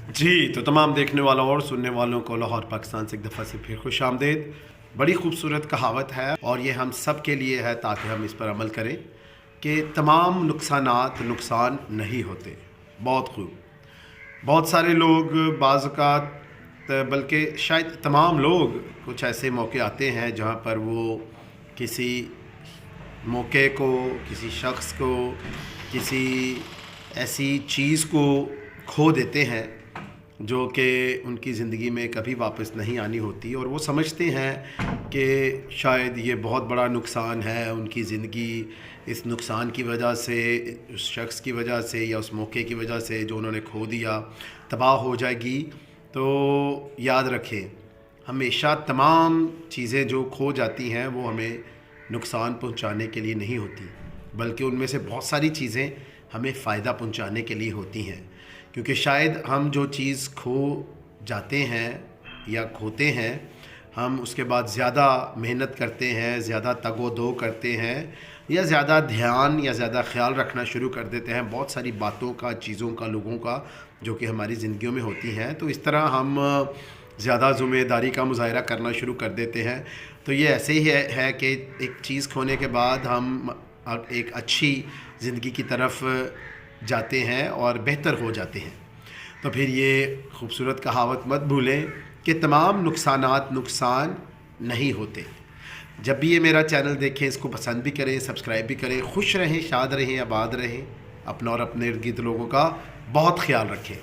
जी, तो तमाम देखने वालों और सुनने वालों को लाहौर पाकिस्तान से एक दफ़ा से फिर खुश आमदेद। बड़ी खूबसूरत कहावत है और ये हम सब के लिए है ताकि हम इस पर अमल करें कि तमाम नुकसानात नुकसान नहीं होते। बहुत खूब। बहुत सारे लोग बाज़ औक़ात बल्कि शायद तमाम लोग कुछ ऐसे मौके आते हैं जहाँ पर वो किसी मौके को, किसी शख्स को, किसी ऐसी चीज़ को खो देते हैं जो कि उनकी ज़िंदगी में कभी वापस नहीं आनी होती, और वो समझते हैं कि शायद ये बहुत बड़ा नुकसान है उनकी ज़िंदगी, इस नुकसान की वजह से, उस शख्स की वजह से या उस मौके की वजह से जो उन्होंने खो दिया तबाह हो जाएगी। तो याद रखें, हमेशा तमाम चीज़ें जो खो जाती हैं वो हमें नुकसान पहुंचाने के लिए नहीं होती, बल्कि उनमें से बहुत सारी चीज़ें हमें फ़ायदा पहुंचाने के लिए होती हैं। क्योंकि शायद हम जो चीज़ खो जाते हैं या खोते हैं, हम उसके बाद ज़्यादा मेहनत करते हैं, ज़्यादा तगो-दो करते हैं, या ज़्यादा ध्यान या ज़्यादा ख़्याल रखना शुरू कर देते हैं बहुत सारी बातों का, चीज़ों का, लोगों का, जो कि हमारी ज़िंदगियों में होती हैं। तो इस तरह हम ज़्यादा ज़िम्मेदारी का मुज़ाहरा करना शुरू कर देते हैं। तो ये ऐसे ही है कि एक चीज़ खोने के बाद हम एक अच्छी ज़िंदगी की तरफ जाते हैं और बेहतर हो जाते हैं। तो फिर ये खूबसूरत कहावत मत भूलें कि तमाम नुकसानात नुकसान नहीं होते। जब भी ये मेरा चैनल देखें, इसको पसंद भी करें, सब्सक्राइब भी करें। खुश रहें, शाद रहें, आबाद रहें। अपना और अपने इर्द गिर्द लोगों का बहुत ख्याल रखें।